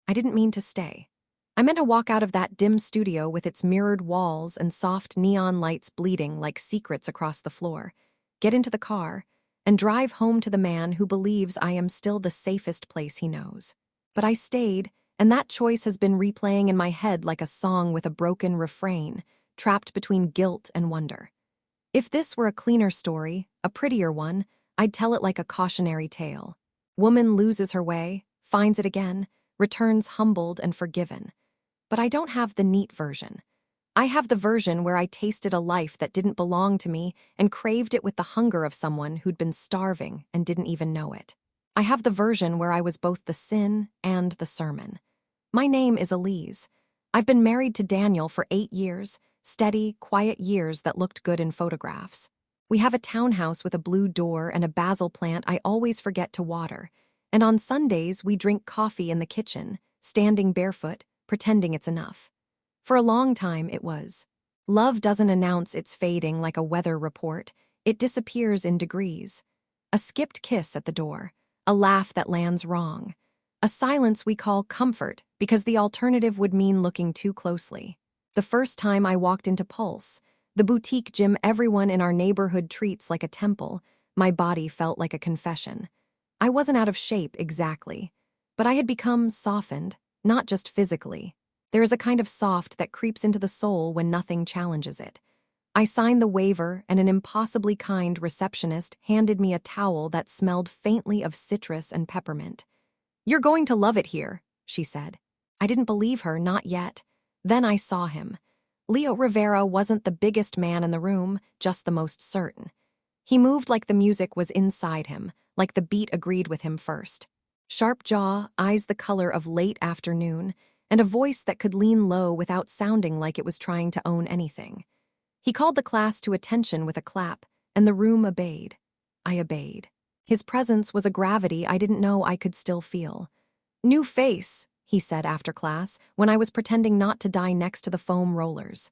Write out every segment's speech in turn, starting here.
I didn't mean to stay. I meant to walk out of that dim studio with its mirrored walls and soft neon lights bleeding like secrets across the floor, get into the car, and drive home to the man who believes I am still the safest place he knows. But I stayed, and that choice has been replaying in my head like a song with a broken refrain, trapped between guilt and wonder. If this were a cleaner story, a prettier one, I'd tell it like a cautionary tale. Woman loses her way, finds it again, returns humbled and forgiven. But I don't have the neat version. I have the version where I tasted a life that didn't belong to me and craved it with the hunger of someone who'd been starving and didn't even know it. I have the version where I was both the sin and the sermon. My name is Elise. I've been married to Daniel for 8 years, steady, quiet years that looked good in photographs. We have a townhouse with a blue door and a basil plant I always forget to water. And on Sundays, we drink coffee in the kitchen, standing barefoot, pretending it's enough. For a long time, it was. Love doesn't announce it's fading like a weather report. It disappears in degrees. A skipped kiss at the door, a laugh that lands wrong, a silence we call comfort because the alternative would mean looking too closely. The first time I walked into Pulse, the boutique gym everyone in our neighborhood treats like a temple, my body felt like a confession. I wasn't out of shape exactly, but I had become softened, not just physically. There is a kind of soft that creeps into the soul when nothing challenges it. I signed the waiver, and an impossibly kind receptionist handed me a towel that smelled faintly of citrus and peppermint. "You're going to love it here," she said. I didn't believe her, not yet. Then I saw him. Leo Rivera wasn't the biggest man in the room, just the most certain. He moved like the music was inside him, like the beat agreed with him first. Sharp jaw, eyes the color of late afternoon, and a voice that could lean low without sounding like it was trying to own anything. He called the class to attention with a clap, and the room obeyed. I obeyed. His presence was a gravity I didn't know I could still feel. "New face," he said after class, when I was pretending not to die next to the foam rollers.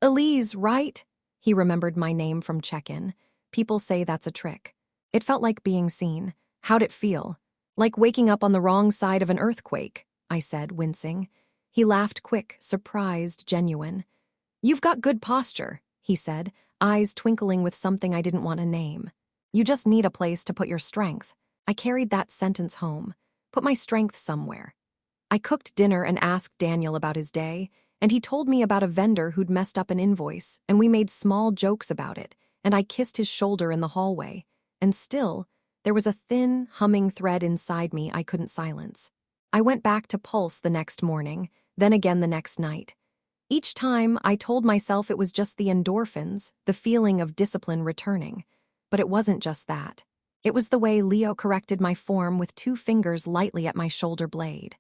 "Elise, right?" He remembered my name from check-in. People say that's a trick. It felt like being seen. How'd it feel? "Like waking up on the wrong side of an earthquake," I said, wincing. He laughed quick, surprised, genuine. "You've got good posture," he said, eyes twinkling with something I didn't want to name. "You just need a place to put your strength." I carried that sentence home. Put my strength somewhere. I cooked dinner and asked Daniel about his day, and he told me about a vendor who'd messed up an invoice, and we made small jokes about it, and I kissed his shoulder in the hallway. And still, there was a thin, humming thread inside me I couldn't silence. I went back to Pulse the next morning, then again the next night. Each time, I told myself it was just the endorphins, the feeling of discipline returning. But it wasn't just that. It was the way Leo corrected my form with 2 fingers lightly at my shoulder blade.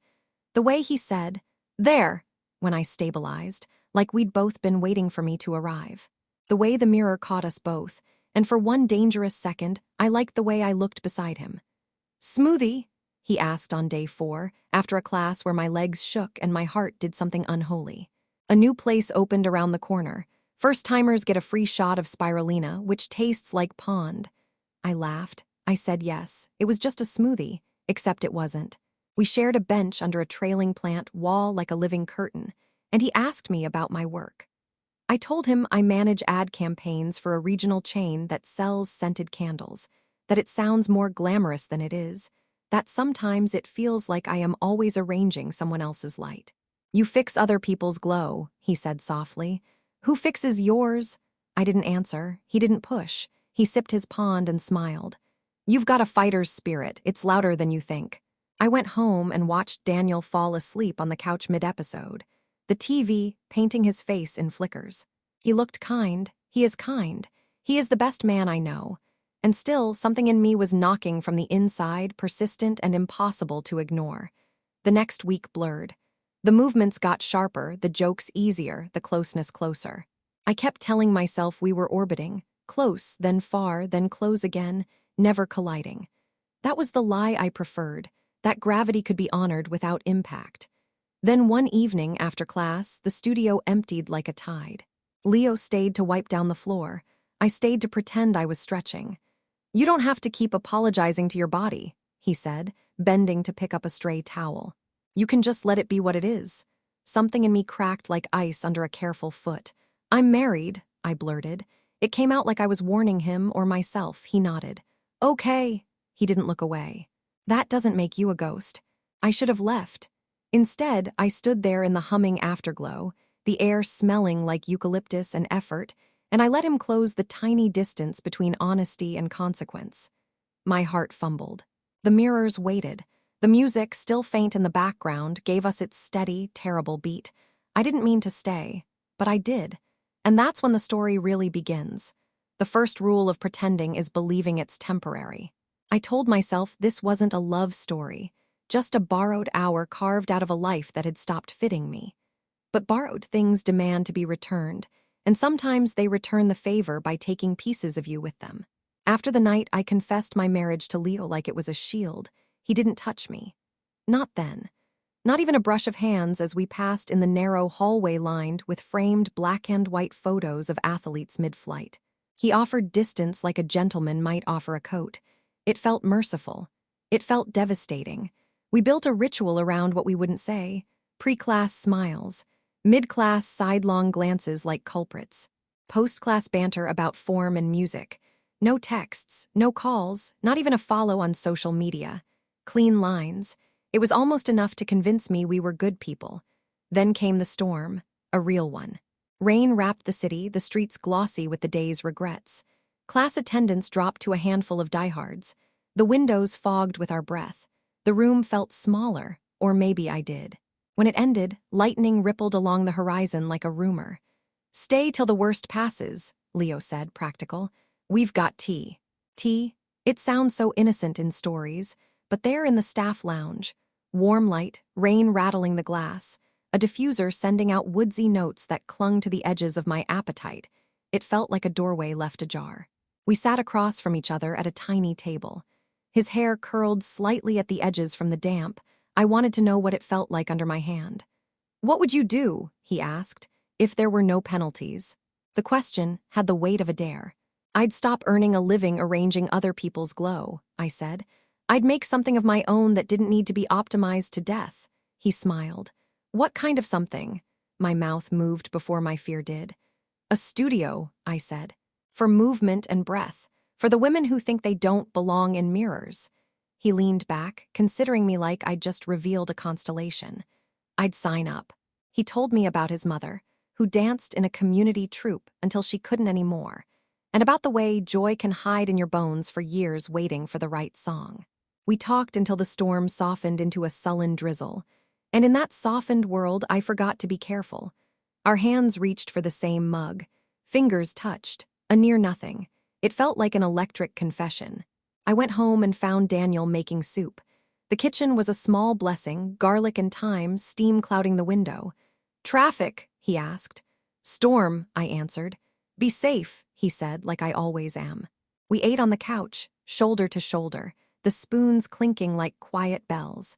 The way he said, "There," when I stabilized, like we'd both been waiting for me to arrive. The way the mirror caught us both, and for one dangerous second, I liked the way I looked beside him. "Smoothie?" he asked on day 4, after a class where my legs shook and my heart did something unholy. A new place opened around the corner. First-timers get a free shot of spirulina, which tastes like pond. I laughed. I said yes. It was just a smoothie, except it wasn't. We shared a bench under a trailing plant wall like a living curtain, and he asked me about my work. I told him I manage ad campaigns for a regional chain that sells scented candles, that it sounds more glamorous than it is, that sometimes it feels like I am always arranging someone else's light. "You fix other people's glow," he said softly. "Who fixes yours?" I didn't answer. He didn't push. He sipped his pond and smiled. "You've got a fighter's spirit. It's louder than you think." I went home and watched Daniel fall asleep on the couch mid-episode, the TV painting his face in flickers. He looked kind. He is kind. He is the best man I know. And still, something in me was knocking from the inside, persistent and impossible to ignore. The next week blurred. The movements got sharper, the jokes easier, the closeness closer. I kept telling myself we were orbiting, close, then far, then close again, never colliding. That was the lie I preferred, that gravity could be honored without impact. Then one evening after class, the studio emptied like a tide. Leo stayed to wipe down the floor. I stayed to pretend I was stretching. "You don't have to keep apologizing to your body," he said, bending to pick up a stray towel. You can just let it be what it is. Something in me cracked like ice under a careful foot. I'm married, I blurted. It came out like I was warning him or myself. He nodded. Okay. He didn't look away. That doesn't make you a ghost. I should have left. Instead, I stood there in the humming afterglow, the air smelling like eucalyptus and effort, and I let him close the tiny distance between honesty and consequence. My heart fumbled. The mirrors waited. The music, still faint in the background, gave us its steady, terrible beat. I didn't mean to stay, but I did. And that's when the story really begins. The first rule of pretending is believing it's temporary. I told myself this wasn't a love story, just a borrowed hour carved out of a life that had stopped fitting me. But borrowed things demand to be returned, and sometimes they return the favor by taking pieces of you with them. After the night I confessed my marriage to Leo like it was a shield, he didn't touch me. Not then. Not even a brush of hands as we passed in the narrow hallway lined with framed black and white photos of athletes mid-flight. He offered distance like a gentleman might offer a coat. It felt merciful. It felt devastating. We built a ritual around what we wouldn't say. Pre-class smiles. Mid-class sidelong glances like culprits. Post-class banter about form and music. No texts, no calls, not even a follow on social media. Clean lines. It was almost enough to convince me we were good people. Then came the storm, a real one. Rain wrapped the city, the streets glossy with the day's regrets. Class attendance dropped to a handful of diehards. The windows fogged with our breath. The room felt smaller, or maybe I did. When it ended, lightning rippled along the horizon like a rumor. Stay till the worst passes, Leo said, practical. We've got tea. Tea? It sounds so innocent in stories, but there in the staff lounge, warm light, rain rattling the glass, a diffuser sending out woodsy notes that clung to the edges of my appetite. It felt like a doorway left ajar. We sat across from each other at a tiny table. His hair curled slightly at the edges from the damp. I wanted to know what it felt like under my hand. What would you do, he asked, if there were no penalties? The question had the weight of a dare. I'd stop earning a living arranging other people's glow, I said. I'd make something of my own that didn't need to be optimized to death. He smiled. What kind of something? My mouth moved before my fear did. A studio, I said. For movement and breath. For the women who think they don't belong in mirrors. He leaned back, considering me like I'd just revealed a constellation. I'd sign up. He told me about his mother, who danced in a community troupe until she couldn't anymore, and about the way joy can hide in your bones for years waiting for the right song. We talked until the storm softened into a sullen drizzle, and in that softened world I forgot to be careful. Our hands reached for the same mug. Fingers touched, a near nothing. It felt like an electric confession. I went home and found Daniel making soup. The kitchen was a small blessing, garlic and thyme, steam clouding the window. Traffic, he asked. Storm, I answered. Be safe, he said, like I always am. We ate on the couch, shoulder to shoulder, the spoons clinking like quiet bells.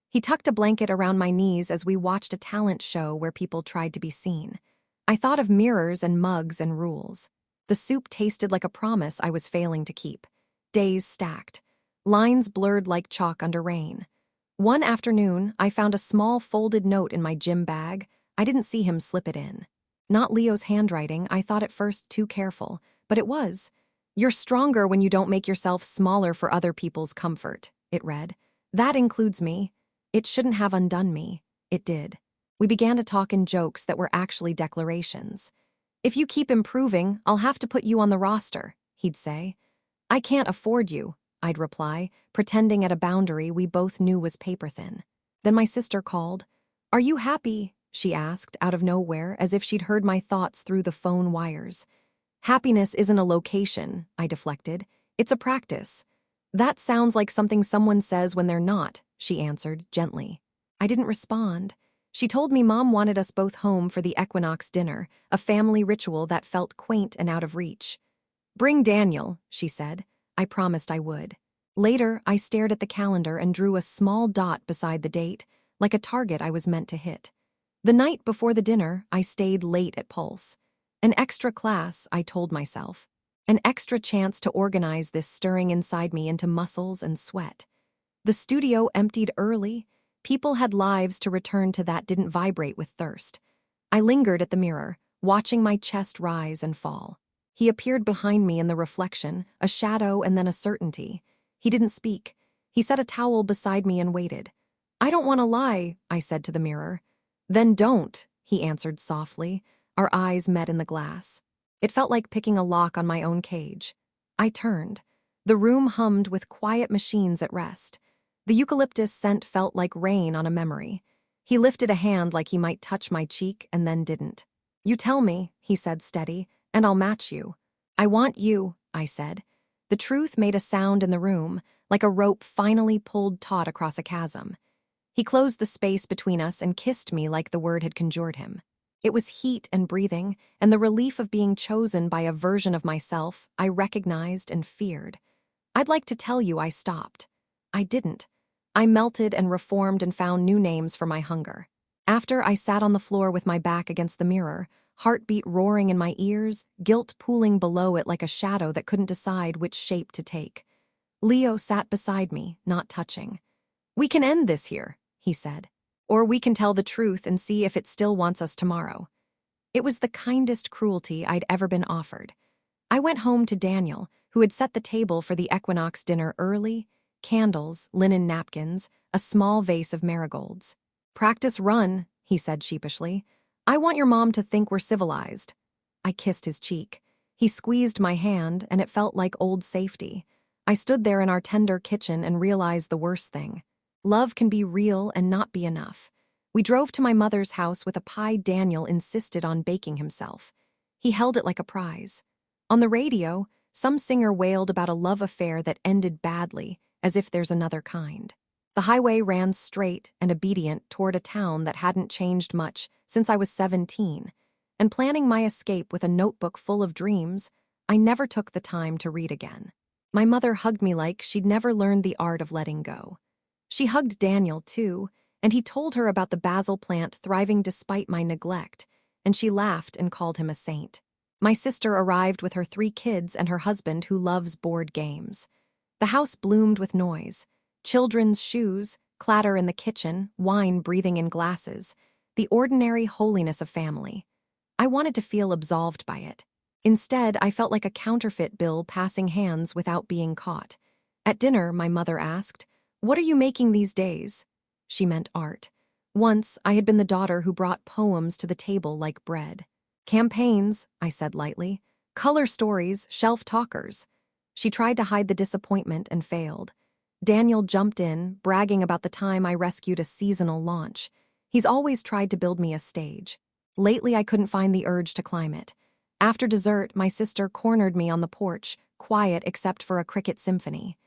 He tucked a blanket around my knees as we watched a talent show where people tried to be seen. I thought of mirrors and mugs and rules. The soup tasted like a promise I was failing to keep. Days stacked. Lines blurred like chalk under rain. One afternoon, I found a small folded note in my gym bag. I didn't see him slip it in. Not Leo's handwriting, I thought at first too careful, but it was. You're stronger when you don't make yourself smaller for other people's comfort, it read. That includes me. It shouldn't have undone me. It did. We began to talk in jokes that were actually declarations. If you keep improving, I'll have to put you on the roster, he'd say. I can't afford you, I'd reply, pretending at a boundary we both knew was paper-thin. Then my sister called. Are you happy? She asked, out of nowhere, as if she'd heard my thoughts through the phone wires. Happiness isn't a location, I deflected. It's a practice. That sounds like something someone says when they're not, she answered, gently. I didn't respond. She told me Mom wanted us both home for the equinox dinner, a family ritual that felt quaint and out of reach. Bring Daniel, she said. I promised I would. Later, I stared at the calendar and drew a small dot beside the date, like a target I was meant to hit. The night before the dinner, I stayed late at Pulse. An extra class, I told myself. An extra chance to organize this stirring inside me into muscles and sweat. The studio emptied early. People had lives to return to that didn't vibrate with thirst. I lingered at the mirror, watching my chest rise and fall. He appeared behind me in the reflection, a shadow and then a certainty. He didn't speak. He set a towel beside me and waited. "I don't want to lie," I said to the mirror. "Then don't," he answered softly. Our eyes met in the glass. It felt like picking a lock on my own cage. I turned. The room hummed with quiet machines at rest. The eucalyptus scent felt like rain on a memory. He lifted a hand like he might touch my cheek and then didn't. "You tell me," he said steady, "and I'll match you." "I want you," I said. The truth made a sound in the room, like a rope finally pulled taut across a chasm. He closed the space between us and kissed me like the word had conjured him. It was heat and breathing, and the relief of being chosen by a version of myself I recognized and feared. I'd like to tell you I stopped. I didn't. I melted and reformed and found new names for my hunger. After, I sat on the floor with my back against the mirror, heartbeat roaring in my ears, guilt pooling below it like a shadow that couldn't decide which shape to take. Leo sat beside me, not touching. "We can end this here," he said. "Or we can tell the truth and see if it still wants us tomorrow." It was the kindest cruelty I'd ever been offered. I went home to Daniel, who had set the table for the equinox dinner early, candles, linen napkins, a small vase of marigolds. "Practice run," he said sheepishly. "I want your mom to think we're civilized." I kissed his cheek. He squeezed my hand, and it felt like old safety. I stood there in our tender kitchen and realized the worst thing. Love can be real and not be enough. We drove to my mother's house with a pie Daniel insisted on baking himself. He held it like a prize. On the radio, some singer wailed about a love affair that ended badly, as if there's another kind. The highway ran straight and obedient toward a town that hadn't changed much since I was 17, and planning my escape with a notebook full of dreams, I never took the time to read again. My mother hugged me like she'd never learned the art of letting go. She hugged Daniel, too, and he told her about the basil plant thriving despite my neglect, and she laughed and called him a saint. My sister arrived with her 3 kids and her husband who loves board games. The house bloomed with noise. Children's shoes, clatter in the kitchen, wine breathing in glasses, the ordinary holiness of family. I wanted to feel absolved by it. Instead, I felt like a counterfeit bill passing hands without being caught. At dinner, my mother asked, "What are you making these days?" She meant art. Once, I had been the daughter who brought poems to the table like bread. "Campaigns," I said lightly. "Color stories, shelf talkers." She tried to hide the disappointment and failed. Daniel jumped in, bragging about the time I rescued a seasonal launch. He's always tried to build me a stage. Lately, I couldn't find the urge to climb it. After dessert, my sister cornered me on the porch, quiet except for a cricket symphony.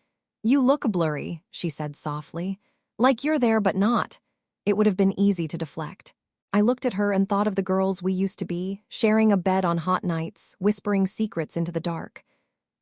"You look blurry," she said softly. "Like you're there but not." It would have been easy to deflect. I looked at her and thought of the girls we used to be, sharing a bed on hot nights, whispering secrets into the dark.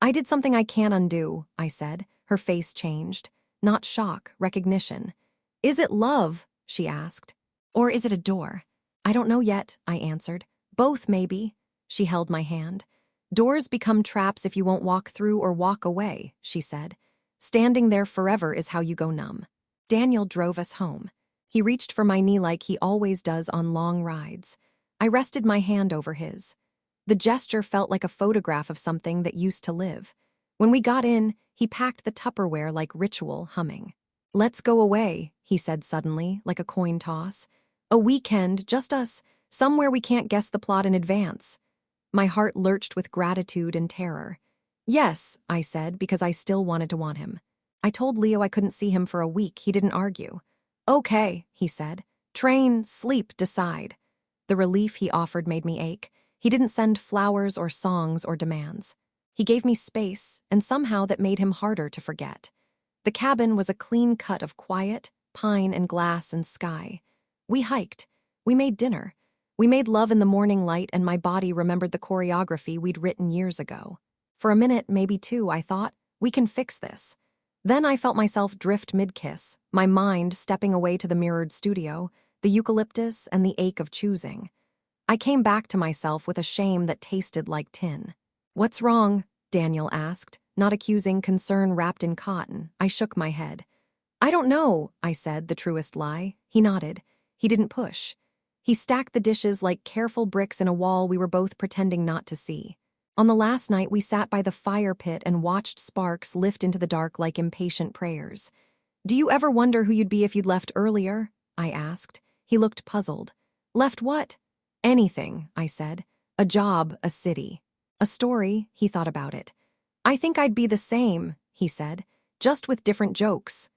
"I did something I can't undo," I said. Her face changed. Not shock, recognition. "Is it love?" she asked. "Or is it a door?" "I don't know yet," I answered. "Both, maybe." She held my hand. "Doors become traps if you won't walk through or walk away," she said. "Standing there forever is how you go numb." Daniel drove us home. He reached for my knee like he always does on long rides. I rested my hand over his. The gesture felt like a photograph of something that used to live. When we got in, he packed the Tupperware like ritual, humming. "Let's go away," he said suddenly, like a coin toss. "A weekend, just us, somewhere we can't guess the plot in advance." My heart lurched with gratitude and terror. "Yes," I said, because I still wanted to want him. I told Leo I couldn't see him for a week. He didn't argue. "Okay," he said. "Train, sleep, decide." The relief he offered made me ache. He didn't send flowers or songs or demands. He gave me space, and somehow that made him harder to forget. The cabin was a clean cut of quiet, pine and glass and sky. We hiked. We made dinner. We made love in the morning light, and my body remembered the choreography we'd written years ago. For a minute, maybe 2, I thought, we can fix this. Then I felt myself drift mid-kiss, my mind stepping away to the mirrored studio, the eucalyptus and the ache of choosing. I came back to myself with a shame that tasted like tin. "What's wrong?" Daniel asked, not accusing, concern wrapped in cotton. I shook my head. I don't know, I said, the truest lie. He nodded. He didn't push. He stacked the dishes like careful bricks in a wall we were both pretending not to see. On the last night, we sat by the fire pit and watched sparks lift into the dark like impatient prayers. Do you ever wonder who you'd be if you'd left earlier? I asked. He looked puzzled. Left what? Anything, I said. A job, a city. A story, he thought about it. I think I'd be the same, he said, just with different jokes.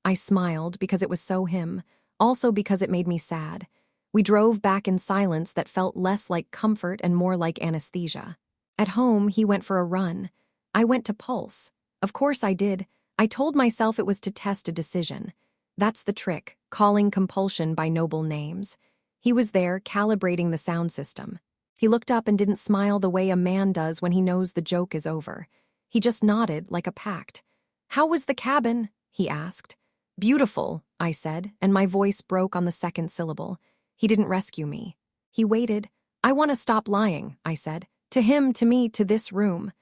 I smiled because it was so him, also because it made me sad. We drove back in silence that felt less like comfort and more like anesthesia. At home, he went for a run. I went to Pulse. Of course I did. I told myself it was to test a decision. That's the trick, calling compulsion by noble names. He was there, calibrating the sound system. He looked up and didn't smile the way a man does when he knows the joke is over. He just nodded like a pact. How was the cabin? He asked. Beautiful, I said, and my voice broke on the second syllable. He didn't rescue me. He waited. I want to stop lying, I said. To him, to me, to this room.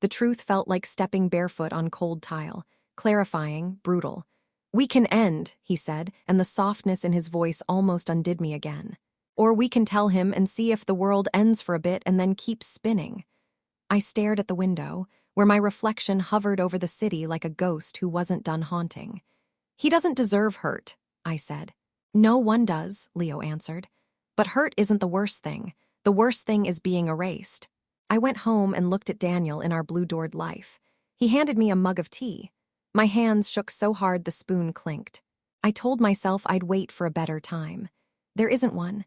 The truth felt like stepping barefoot on cold tile, clarifying, brutal. We can end, he said, and the softness in his voice almost undid me again. Or we can tell him and see if the world ends for a bit and then keep spinning. I stared at the window, where my reflection hovered over the city like a ghost who wasn't done haunting. He doesn't deserve hurt, I said. No one does, Leo answered. But hurt isn't the worst thing. The worst thing is being erased. I went home and looked at Daniel in our blue-doored life. He handed me a mug of tea. My hands shook so hard the spoon clinked. I told myself I'd wait for a better time. There isn't one.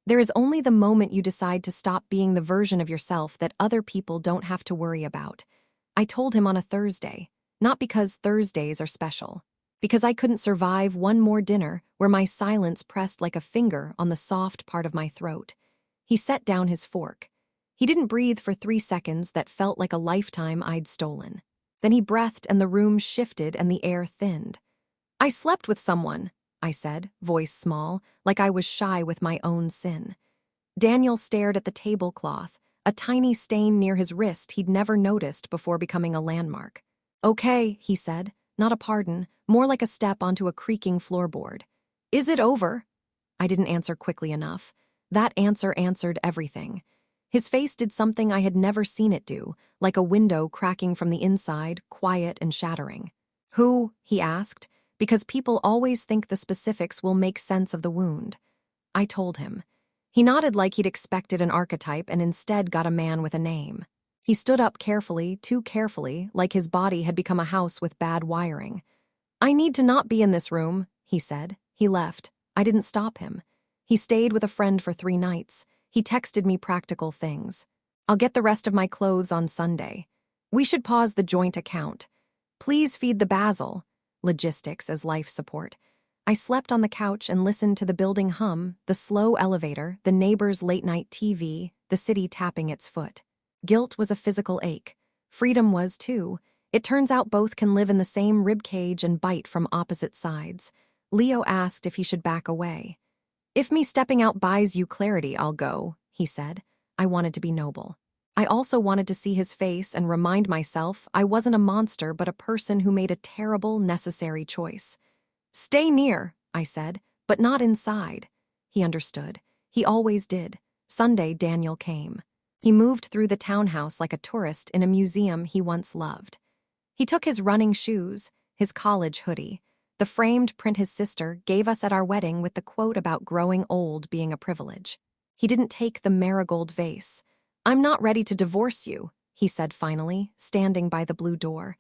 There is only the moment you decide to stop being the version of yourself that other people don't have to worry about. I told him on a Thursday, not because Thursdays are special, because I couldn't survive one more dinner where my silence pressed like a finger on the soft part of my throat. He set down his fork. He didn't breathe for 3 seconds that felt like a lifetime I'd stolen. Then he breathed and the room shifted and the air thinned. I slept with someone, I said, voice small, like I was shy with my own sin. Daniel stared at the tablecloth, a tiny stain near his wrist he'd never noticed before becoming a landmark. Okay, he said, not a pardon, more like a step onto a creaking floorboard. Is it over? I didn't answer quickly enough. That answer answered everything. His face did something I had never seen it do, like a window cracking from the inside, quiet and shattering. Who? He asked, because people always think the specifics will make sense of the wound. I told him. He nodded like he'd expected an archetype and instead got a man with a name. He stood up carefully, too carefully, like his body had become a house with bad wiring. I need to not be in this room, he said. He left. I didn't stop him. He stayed with a friend for 3 nights. He texted me practical things. I'll get the rest of my clothes on Sunday. We should pause the joint account. Please feed the basil. Logistics as life support. I slept on the couch and listened to the building hum, the slow elevator, the neighbor's late-night TV, the city tapping its foot. Guilt was a physical ache. Freedom was, too. It turns out both can live in the same ribcage and bite from opposite sides. Leo asked if he should back away. If me stepping out buys you clarity, I'll go, he said. I wanted to be noble. I also wanted to see his face and remind myself I wasn't a monster but a person who made a terrible, necessary choice. Stay near, I said, but not inside. He understood. He always did. Sunday, Daniel came. He moved through the townhouse like a tourist in a museum he once loved. He took his running shoes, his college hoodie, the framed print his sister gave us at our wedding with the quote about growing old being a privilege. He didn't take the marigold vase. I'm not ready to divorce you, he said finally, standing by the blue door.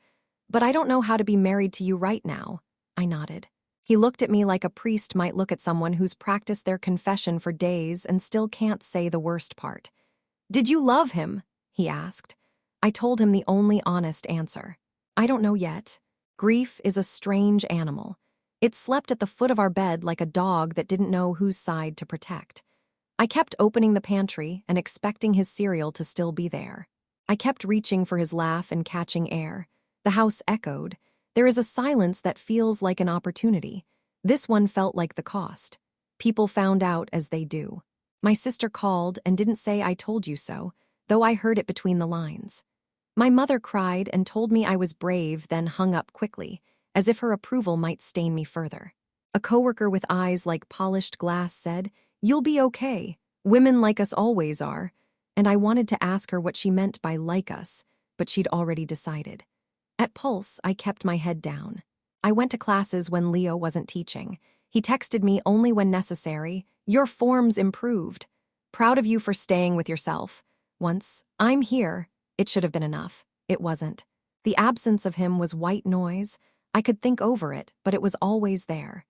But I don't know how to be married to you right now. I nodded. He looked at me like a priest might look at someone who's practiced their confession for days and still can't say the worst part. Did you love him? He asked. I told him the only honest answer. I don't know yet. Grief is a strange animal. It slept at the foot of our bed like a dog that didn't know whose side to protect. I kept opening the pantry and expecting his cereal to still be there. I kept reaching for his laugh and catching air. The house echoed. There is a silence that feels like an opportunity. This one felt like the cost. People found out as they do. My sister called and didn't say I told you so, though I heard it between the lines. My mother cried and told me I was brave, then hung up quickly, as if her approval might stain me further. A coworker with eyes like polished glass said, "You'll be okay. Women like us always are." And I wanted to ask her what she meant by like us, but she'd already decided. At Pulse, I kept my head down. I went to classes when Leo wasn't teaching. He texted me only when necessary. "Your form's improved. Proud of you for staying with yourself." Once, "I'm here." It should have been enough. It wasn't. The absence of him was white noise. I could think over it, but it was always there.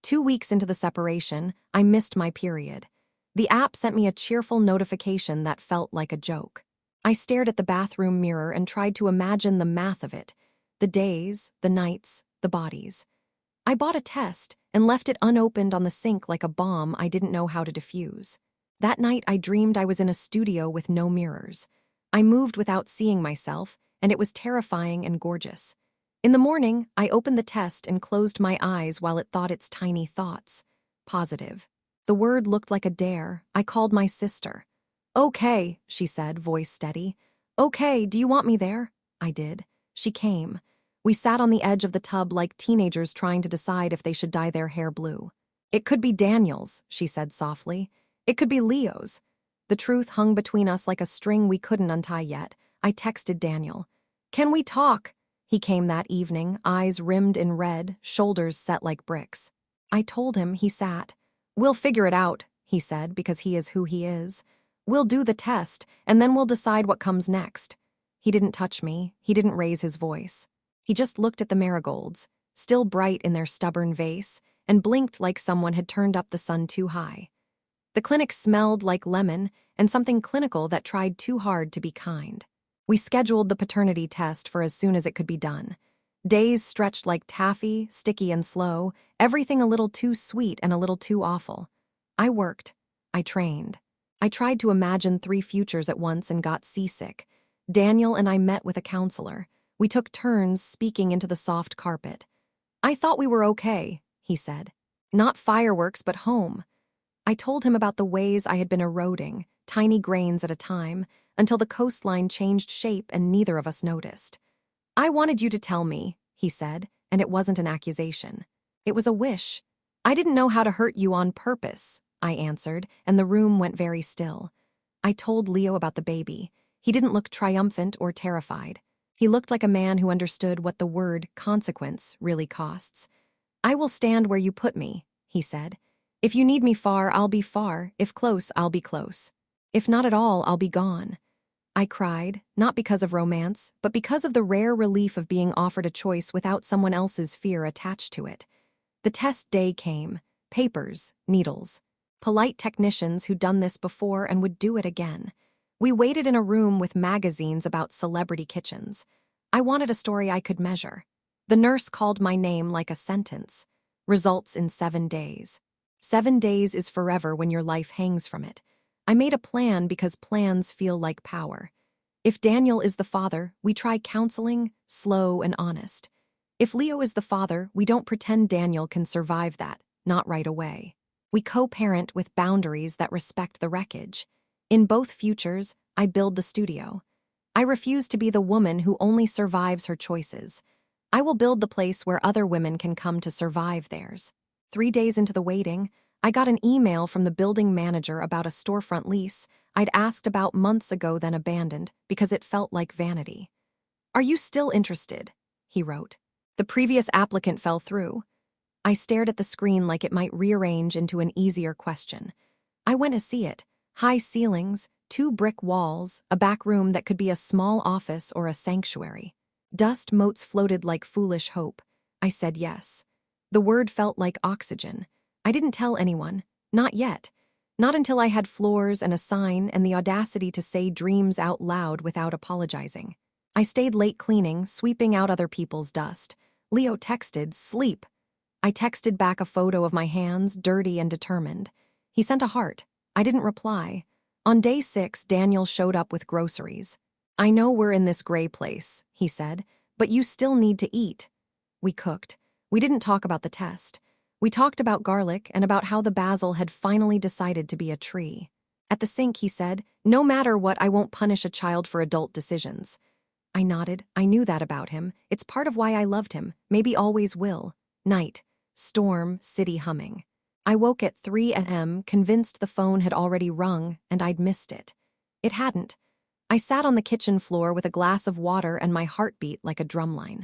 2 weeks into the separation, I missed my period. The app sent me a cheerful notification that felt like a joke. I stared at the bathroom mirror and tried to imagine the math of it. The days, the nights, the bodies. I bought a test and left it unopened on the sink like a bomb I didn't know how to defuse. That night I dreamed I was in a studio with no mirrors. I moved without seeing myself, and it was terrifying and gorgeous. In the morning, I opened the test and closed my eyes while it thought its tiny thoughts. Positive. The word looked like a dare. I called my sister. "Okay," she said, voice steady. "Okay, do you want me there?" I did. She came. We sat on the edge of the tub like teenagers trying to decide if they should dye their hair blue. "It could be Daniel's," she said softly. "It could be Leo's." The truth hung between us like a string we couldn't untie yet. I texted Daniel. "Can we talk?" He came that evening, eyes rimmed in red, shoulders set like bricks. I told him. He sat. "We'll figure it out," he said, because he is who he is. "We'll do the test, and then we'll decide what comes next." He didn't touch me. He didn't raise his voice. He just looked at the marigolds, still bright in their stubborn vase, and blinked like someone had turned up the sun too high. The clinic smelled like lemon and something clinical that tried too hard to be kind. We scheduled the paternity test for as soon as it could be done. Days stretched like taffy, sticky and slow, everything a little too sweet and a little too awful. I worked. I trained. I tried to imagine 3 futures at once and got seasick. Daniel and I met with a counselor. We took turns speaking into the soft carpet. "I thought we were okay," he said. "Not fireworks, but home." I told him about the ways I had been eroding, tiny grains at a time, until the coastline changed shape and neither of us noticed. "I wanted you to tell me," he said, and it wasn't an accusation. It was a wish. "I didn't know how to hurt you on purpose," I answered, and the room went very still. I told Leo about the baby. He didn't look triumphant or terrified. He looked like a man who understood what the word consequence really costs. "I will stand where you put me," he said. "If you need me far, I'll be far. If close, I'll be close. If not at all, I'll be gone." I cried, not because of romance, but because of the rare relief of being offered a choice without someone else's fear attached to it. The test day came. Papers, needles. Polite technicians who'd done this before and would do it again. We waited in a room with magazines about celebrity kitchens. I wanted a story I could measure. The nurse called my name like a sentence. Results in 7 days. 7 days is forever when your life hangs from it. I made a plan because plans feel like power. If Daniel is the father, we try counseling, slow and honest. If Leo is the father, we don't pretend Daniel can survive that, not right away. We co-parent with boundaries that respect the wreckage. In both futures, I build the studio. I refuse to be the woman who only survives her choices. I will build the place where other women can come to survive theirs. 3 days into the waiting, I got an email from the building manager about a storefront lease I'd asked about months ago then abandoned because it felt like vanity. "Are you still interested?" he wrote. "The previous applicant fell through." I stared at the screen like it might rearrange into an easier question. I went to see it. High ceilings, 2 brick walls, a back room that could be a small office or a sanctuary. Dust motes floated like foolish hope. I said yes. The word felt like oxygen. I didn't tell anyone. Not yet. Not until I had floors and a sign and the audacity to say dreams out loud without apologizing. I stayed late cleaning, sweeping out other people's dust. Leo texted, "Sleep." I texted back a photo of my hands, dirty and determined. He sent a heart. I didn't reply. On day 6, Daniel showed up with groceries. "I know we're in this gray place," he said, "but you still need to eat." We cooked. We didn't talk about the test. We talked about garlic and about how the basil had finally decided to be a tree. At the sink, he said, "No matter what, I won't punish a child for adult decisions." I nodded. I knew that about him. It's part of why I loved him. Maybe always will. Night. Storm, city humming. I woke at 3 a.m., convinced the phone had already rung and I'd missed it. It hadn't. I sat on the kitchen floor with a glass of water and my heart beat like a drumline.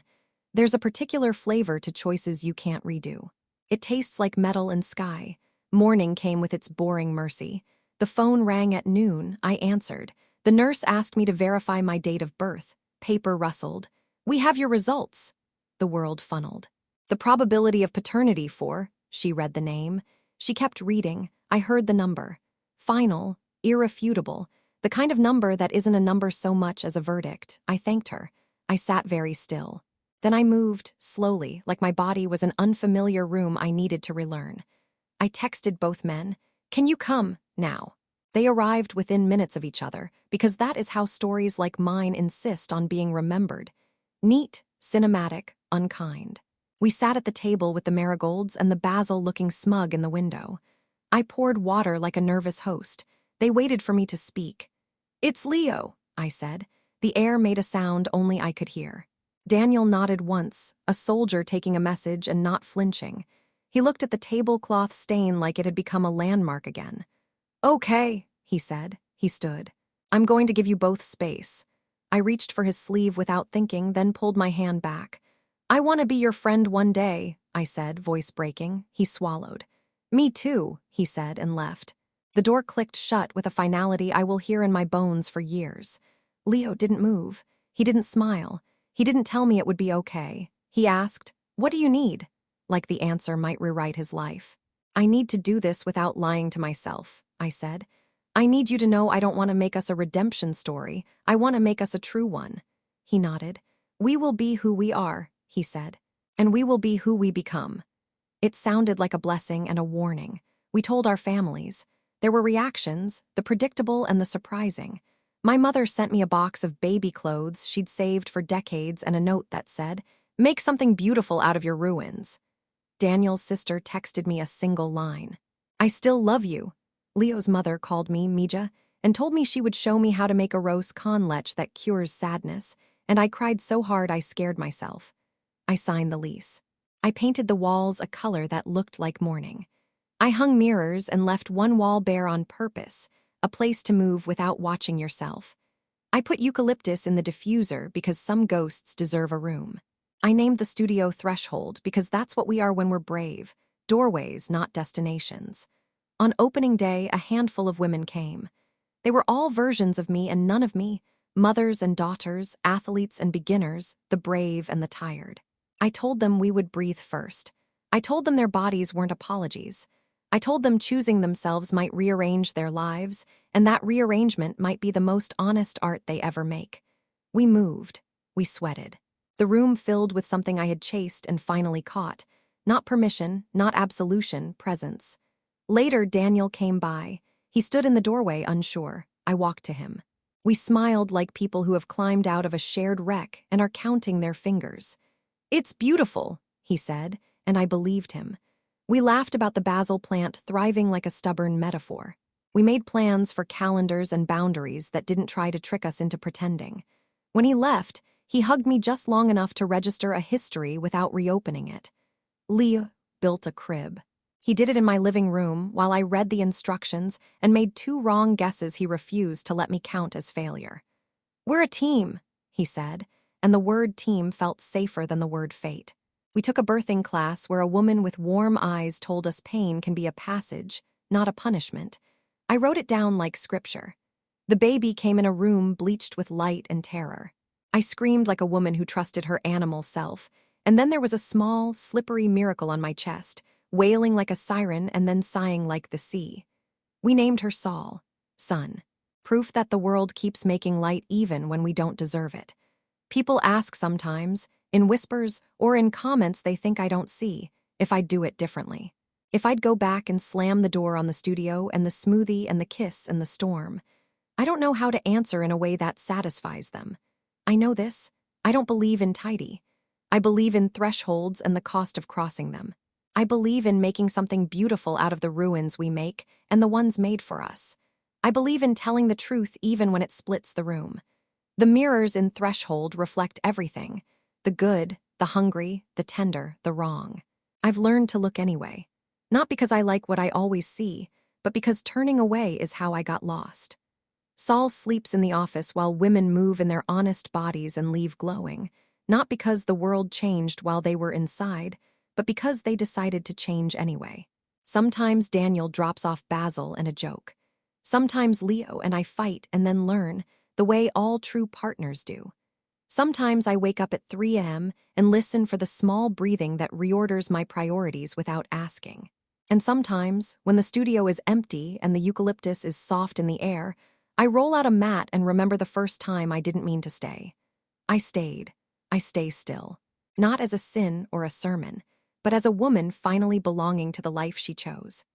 There's a particular flavor to choices you can't redo. It tastes like metal and sky. Morning came with its boring mercy. The phone rang at noon. I answered. The nurse asked me to verify my date of birth. Paper rustled. "We have your results." The world funneled. "The probability of paternity for," she read the name. She kept reading. I heard the number. Final, irrefutable, the kind of number that isn't a number so much as a verdict. I thanked her. I sat very still. Then I moved, slowly, like my body was an unfamiliar room I needed to relearn. I texted both men. "Can you come, now?" They arrived within minutes of each other, because that is how stories like mine insist on being remembered. Neat, cinematic, unkind. We sat at the table with the marigolds and the basil looking smug in the window. I poured water like a nervous host. They waited for me to speak. "It's Leo," I said. The air made a sound only I could hear. Daniel nodded once, a soldier taking a message and not flinching. He looked at the tablecloth stain like it had become a landmark again. "Okay," he said. He stood. "I'm going to give you both space." I reached for his sleeve without thinking, then pulled my hand back. "I want to be your friend one day," I said, voice breaking. He swallowed. "Me too," he said and left. The door clicked shut with a finality I will hear in my bones for years. Leo didn't move. He didn't smile. He didn't tell me it would be okay. He asked, "What do you need?" Like the answer might rewrite his life. "I need to do this without lying to myself," I said. "I need you to know I don't want to make us a redemption story. I want to make us a true one." He nodded. "We will be who we are," he said, "and we will be who we become." It sounded like a blessing and a warning. We told our families. There were reactions, the predictable and the surprising. My mother sent me a box of baby clothes she'd saved for decades and a note that said, "Make something beautiful out of your ruins." Daniel's sister texted me a single line. "I still love you." Leo's mother called me Mija and told me she would show me how to make a rose conlech that cures sadness, and I cried so hard I scared myself. I signed the lease. I painted the walls a color that looked like morning. I hung mirrors and left one wall bare on purpose, a place to move without watching yourself. I put eucalyptus in the diffuser because some ghosts deserve a room. I named the studio Threshold because that's what we are when we're brave, doorways, not destinations. On opening day, a handful of women came. They were all versions of me and none of me, mothers and daughters, athletes and beginners, the brave and the tired. I told them we would breathe first. I told them their bodies weren't apologies. I told them choosing themselves might rearrange their lives, and that rearrangement might be the most honest art they ever make. We moved. We sweated. The room filled with something I had chased and finally caught. Not permission, not absolution, presence. Later, Daniel came by. He stood in the doorway, unsure. I walked to him. We smiled like people who have climbed out of a shared wreck and are counting their fingers. "It's beautiful," he said, and I believed him. We laughed about the basil plant thriving like a stubborn metaphor. We made plans for calendars and boundaries that didn't try to trick us into pretending. When he left, he hugged me just long enough to register a history without reopening it. Leo built a crib. He did it in my living room while I read the instructions and made 2 wrong guesses he refused to let me count as failure. "We're a team," he said, and the word team felt safer than the word fate. We took a birthing class where a woman with warm eyes told us pain can be a passage, not a punishment. I wrote it down like scripture. The baby came in a room bleached with light and terror. I screamed like a woman who trusted her animal self, and then there was a small, slippery miracle on my chest, wailing like a siren and then sighing like the sea. We named her Saul, sun, proof that the world keeps making light even when we don't deserve it. People ask sometimes, in whispers or in comments they think I don't see, if I'd do it differently. If I'd go back and slam the door on the studio and the smoothie and the kiss and the storm. I don't know how to answer in a way that satisfies them. I know this. I don't believe in tidy. I believe in thresholds and the cost of crossing them. I believe in making something beautiful out of the ruins we make and the ones made for us. I believe in telling the truth even when it splits the room. The mirrors in Threshold reflect everything: the good, the hungry, the tender, the wrong. I've learned to look anyway. Not because I like what I always see, but because turning away is how I got lost. Saul sleeps in the office while women move in their honest bodies and leave glowing, not because the world changed while they were inside, but because they decided to change anyway. Sometimes Daniel drops off Basil and a joke. Sometimes Leo and I fight and then learn, the way all true partners do. Sometimes I wake up at 3 a.m. and listen for the small breathing that reorders my priorities without asking. And sometimes, when the studio is empty and the eucalyptus is soft in the air, I roll out a mat and remember the first time I didn't mean to stay. I stayed. I stay still. Not as a sin or a sermon, but as a woman finally belonging to the life she chose.